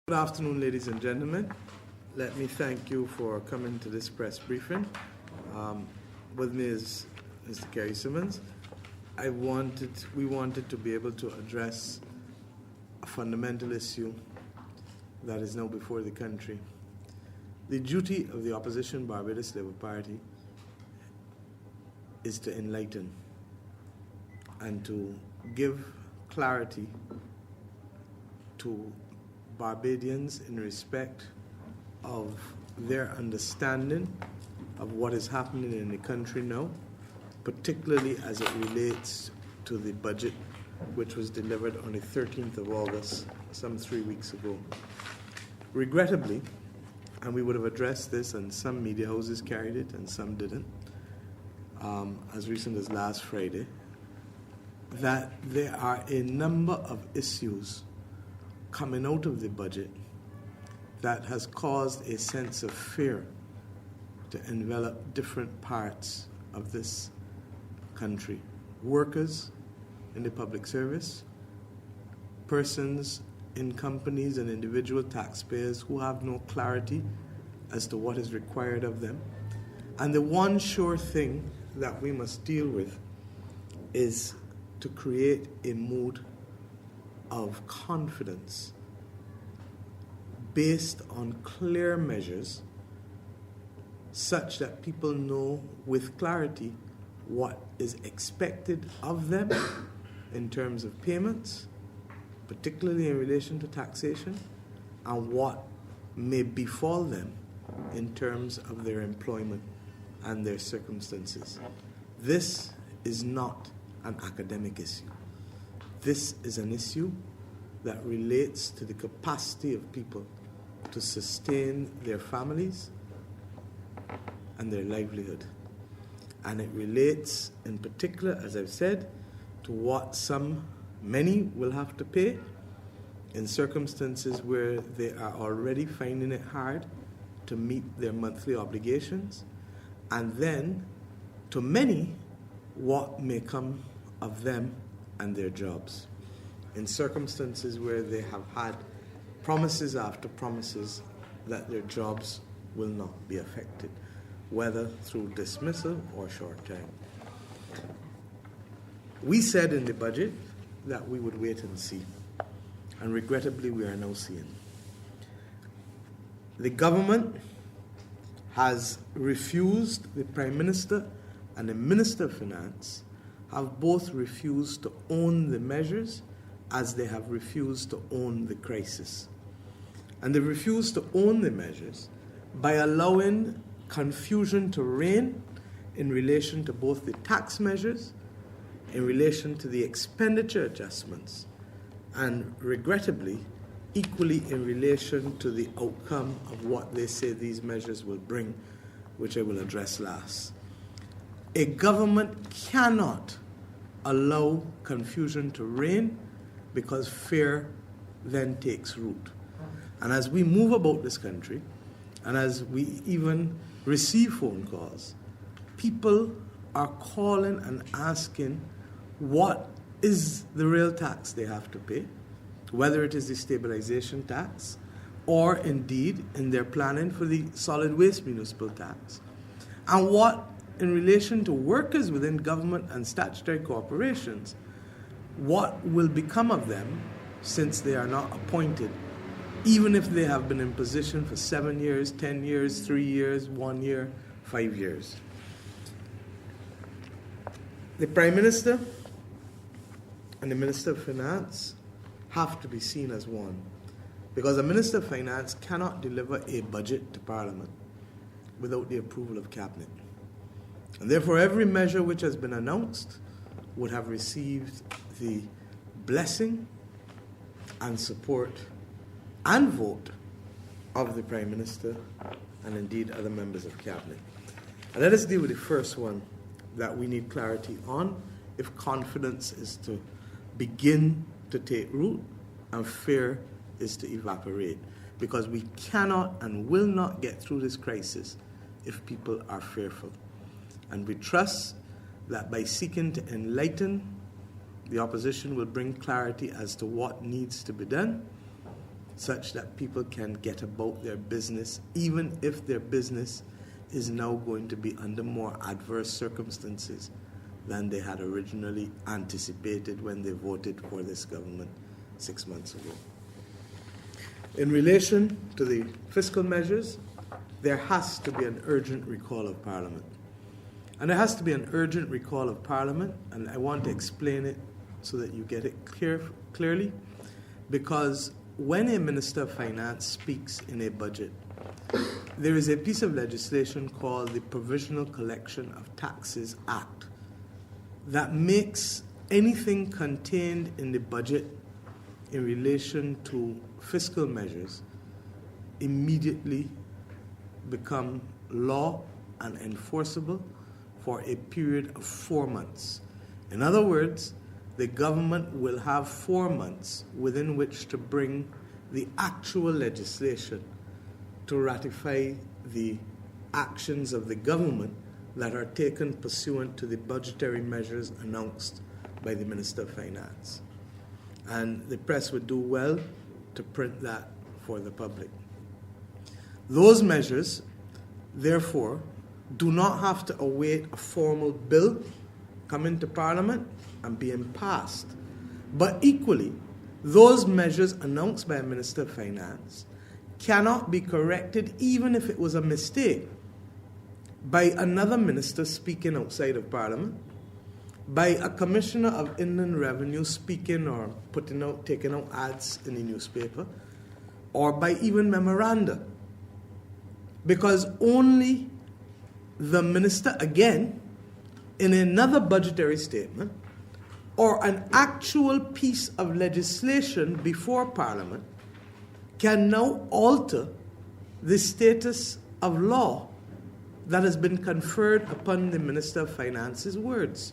Good afternoon, ladies and gentlemen. Let me thank you for coming to this press briefing. With me is Mr. Kerrie Symmonds. We wanted to be able to address a fundamental issue that is now before the country. The duty of the opposition Barbados Labour Party is to enlighten and to give clarity to Barbadians in respect of their understanding of what is happening in the country now, particularly as it relates to the budget which was delivered on the 13th of August, some 3 weeks ago. Regrettably, and we would have addressed this, and some media houses carried it and some didn't, as recent as last Friday, that there are a number of issues coming out of the budget that has caused a sense of fear to envelop different parts of this country. Workers in the public service, persons in companies and individual taxpayers who have no clarity as to what is required of them. And the one sure thing that we must deal with is to create a mood of confidence based on clear measures such that people know with clarity what is expected of them in terms of payments, particularly in relation to taxation, and what may befall them in terms of their employment and their circumstances. This is not an academic issue. This is an issue that relates to the capacity of people to sustain their families and their livelihood. And it relates in particular, as I've said, to what many will have to pay in circumstances where they are already finding it hard to meet their monthly obligations, and then to many what may come of them and their jobs in circumstances where they have had promises after promises that their jobs will not be affected, whether through dismissal or short time. We said in the budget that we would wait and see, and regrettably we are now seeing. The government has refused, the Prime Minister and the Minister of Finance have both refused to own the measures as they have refused to own the crisis. And they refused to own the measures by allowing confusion to reign in relation to both the tax measures, in relation to the expenditure adjustments, and regrettably, equally in relation to the outcome of what they say these measures will bring, which I will address last. A government cannot allow confusion to reign because fear then takes root. And as we move about this country, and as we even receive phone calls, people are calling and asking what is the real tax they have to pay, whether it is the stabilization tax or indeed in their planning for the solid waste municipal tax, and what in relation to workers within government and statutory corporations, what will become of them since they are not appointed, even if they have been in position for 7 years, 10 years, 3 years, 1 year, 5 years. The Prime Minister and the Minister of Finance have to be seen as one, because a Minister of Finance cannot deliver a budget to Parliament without the approval of Cabinet. And therefore, every measure which has been announced would have received the blessing and support and vote of the Prime Minister and indeed other members of Cabinet. And let us deal with the first one that we need clarity on if confidence is to begin to take root and fear is to evaporate. Because we cannot and will not get through this crisis if people are fearful. And we trust that by seeking to enlighten, the opposition will bring clarity as to what needs to be done such that people can get about their business, even if their business is now going to be under more adverse circumstances than they had originally anticipated when they voted for this government 6 months ago. In relation to the fiscal measures, there has to be an urgent recall of Parliament. And there has to be an urgent recall of Parliament, and I want to explain it so that you get it clearly, because when a Minister of Finance speaks in a budget, there is a piece of legislation called the Provisional Collection of Taxes Act that makes anything contained in the budget in relation to fiscal measures immediately become law and enforceable for a period of 4 months. In other words, the government will have 4 months within which to bring the actual legislation to ratify the actions of the government that are taken pursuant to the budgetary measures announced by the Minister of Finance. And the press would do well to print that for the public. Those measures, therefore, do not have to await a formal bill coming to Parliament and being passed. But equally, those measures announced by a Minister of Finance cannot be corrected even if it was a mistake by another minister speaking outside of Parliament, by a Commissioner of Inland Revenue speaking or taking out ads in the newspaper, or by even memoranda. Because only the minister, again, in another budgetary statement, or an actual piece of legislation before Parliament, can now alter the status of law that has been conferred upon the Minister of Finance's words.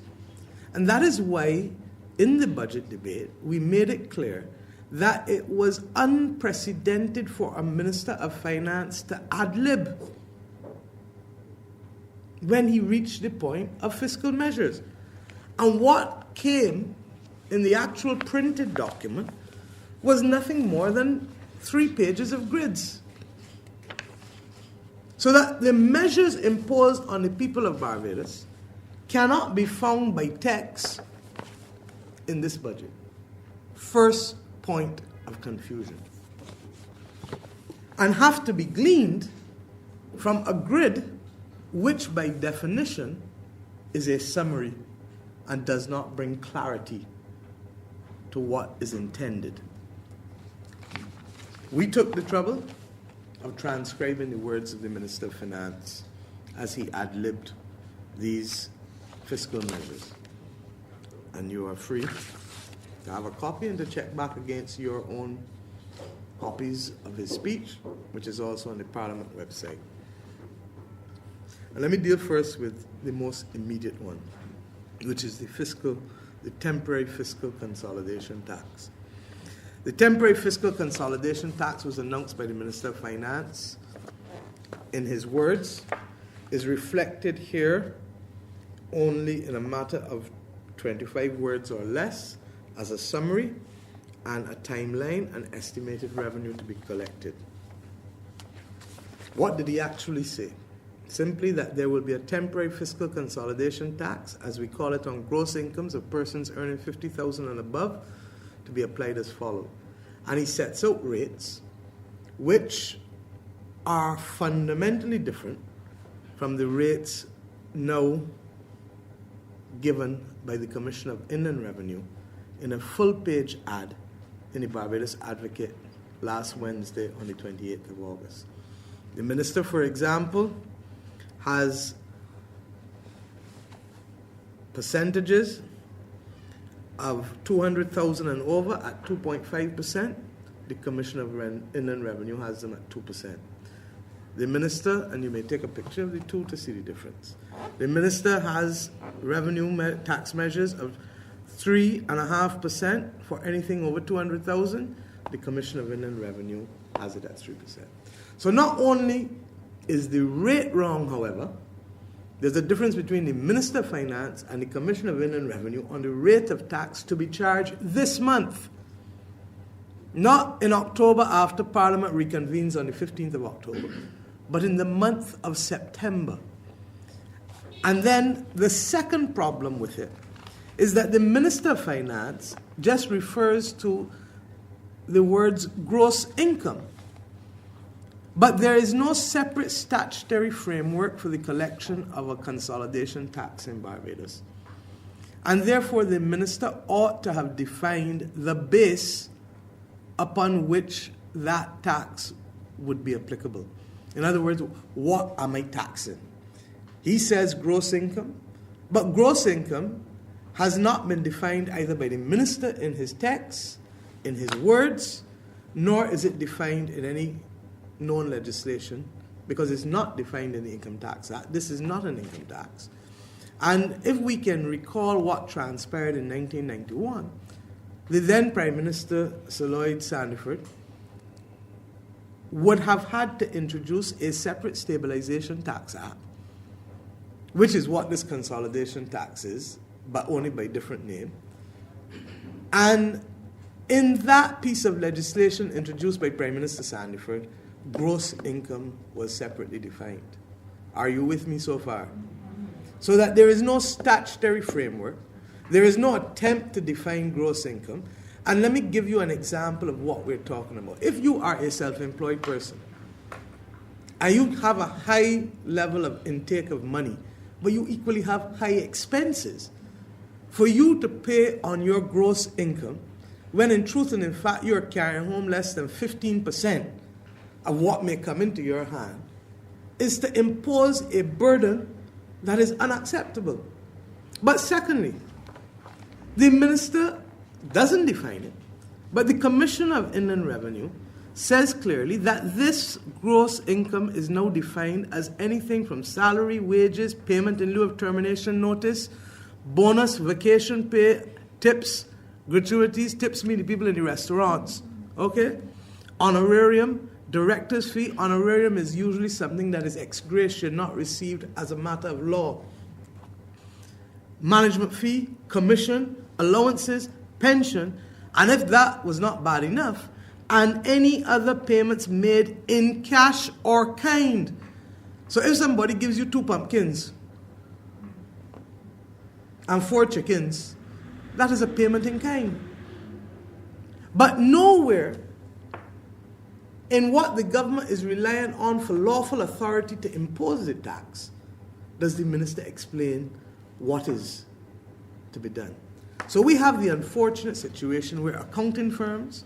And that is why, in the budget debate, we made it clear that it was unprecedented for a Minister of Finance to ad-lib when he reached the point of fiscal measures. And what came in the actual printed document was nothing more than 3 pages of grids. So that the measures imposed on the people of Barbados cannot be found by text in this budget. First point of confusion. And have to be gleaned from a grid which by definition is a summary and does not bring clarity to what is intended. We took the trouble of transcribing the words of the Minister of Finance as he ad-libbed these fiscal measures. And you are free to have a copy and to check back against your own copies of his speech, which is also on the Parliament website. And let me deal first with the most immediate one, which is the temporary fiscal consolidation tax. The temporary fiscal consolidation tax was announced by the Minister of Finance. In his words, is reflected here only in a matter of 25 words or less as a summary and a timeline and estimated revenue to be collected. What did he actually say? Simply that there will be a temporary fiscal consolidation tax, as we call it, on gross incomes of persons earning $50,000 and above, to be applied as follows. And he sets out rates which are fundamentally different from the rates now given by the Commissioner of Inland Revenue in a full-page ad in the Barbados Advocate last Wednesday on the 28th of August. The Minister, for example, has percentages of 200,000 and over at 2.5%. The Commissioner of Inland Revenue has them at 2%. The Minister, and you may take a picture of the two to see the difference. The Minister has revenue tax measures of 3.5% for anything over 200,000. The Commissioner of Inland Revenue has it at 3%. So not only is the rate wrong, however, there's a difference between the Minister of Finance and the Commissioner of Inland Revenue on the rate of tax to be charged this month. Not in October after Parliament reconvenes on the 15th of October, but in the month of September. And then the second problem with it is that the Minister of Finance just refers to the words gross income. But there is no separate statutory framework for the collection of a consolidation tax in Barbados. And therefore, the minister ought to have defined the base upon which that tax would be applicable. In other words, what am I taxing? He says gross income, but gross income has not been defined either by the minister in his text, in his words, nor is it defined in any known legislation, because it's not defined in the Income Tax Act. This is not an income tax. And if we can recall what transpired in 1991, the then Prime Minister, Sir Lloyd Sandiford, would have had to introduce a separate Stabilization Tax Act, which is what this consolidation tax is, but only by different name. And in that piece of legislation introduced by Prime Minister Sandiford, gross income was separately defined. Are you with me so far? So that there is no statutory framework, there is no attempt to define gross income. And let me give you an example of what we're talking about. If you are a self-employed person and you have a high level of intake of money, but you equally have high expenses, for you to pay on your gross income, when in truth and in fact you're carrying home less than 15% of what may come into your hand, is to impose a burden that is unacceptable. But secondly, the minister doesn't define it, but the Commissioner of Inland Revenue says clearly that this gross income is now defined as anything from salary, wages, payment in lieu of termination notice, bonus, vacation pay, tips, gratuities. Tips mean the people in the restaurants, okay? Honorarium, director's fee. Honorarium is usually something that is ex gratia, not received as a matter of law. Management fee, commission, allowances, pension, and if that was not bad enough, and any other payments made in cash or kind. So if somebody gives you 2 pumpkins and 4 chickens, that is a payment in kind. But nowhere in what the government is relying on for lawful authority to impose the tax does the minister explain what is to be done. So we have the unfortunate situation where accounting firms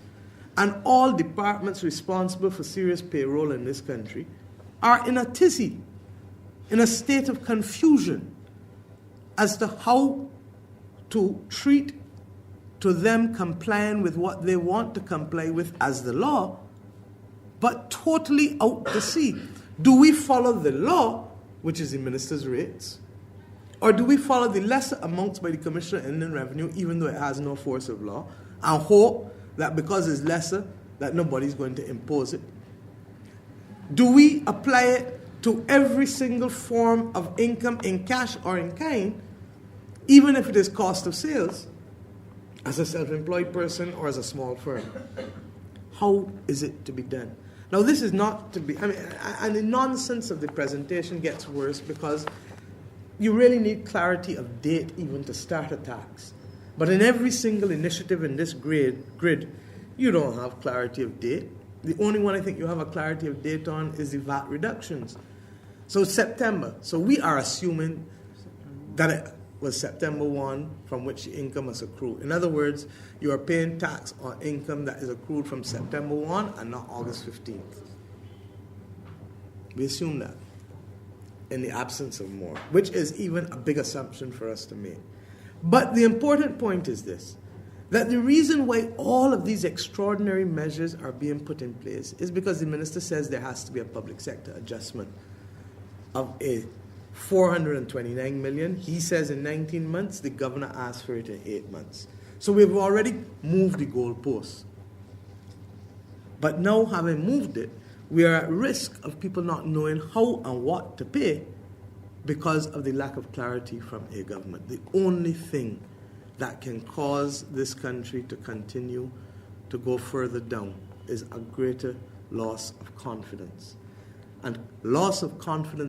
and all departments responsible for serious payroll in this country are in a tizzy, in a state of confusion as to how to treat to them complying with what they want to comply with as the law, but totally out to sea. Do we follow the law, which is the minister's rates, or do we follow the lesser amounts by the Commissioner of Inland Revenue, even though it has no force of law, and hope that because it's lesser, that nobody's going to impose it? Do we apply it to every single form of income in cash or in kind, even if it is cost of sales, as a self-employed person or as a small firm? How is it to be done? Now, this is not to be, and the nonsense of the presentation gets worse because you really need clarity of date even to start a tax. But in every single initiative in this grid, you don't have clarity of date. The only one I think you have a clarity of date on is the VAT reductions. So September. So we are assuming that it was September 1 from which the income was accrued. In other words, you are paying tax on income that is accrued from September 1 and not August 15th. We assume that in the absence of more, which is even a big assumption for us to make. But the important point is this, that the reason why all of these extraordinary measures are being put in place is because the minister says there has to be a public sector adjustment of a 429 million. He says in 19 months, the governor asked for it in 8 months. So we've already moved the goalposts. But now, having moved it, we are at risk of people not knowing how and what to pay because of the lack of clarity from a government. The only thing that can cause this country to continue to go further down is a greater loss of confidence. And loss of confidence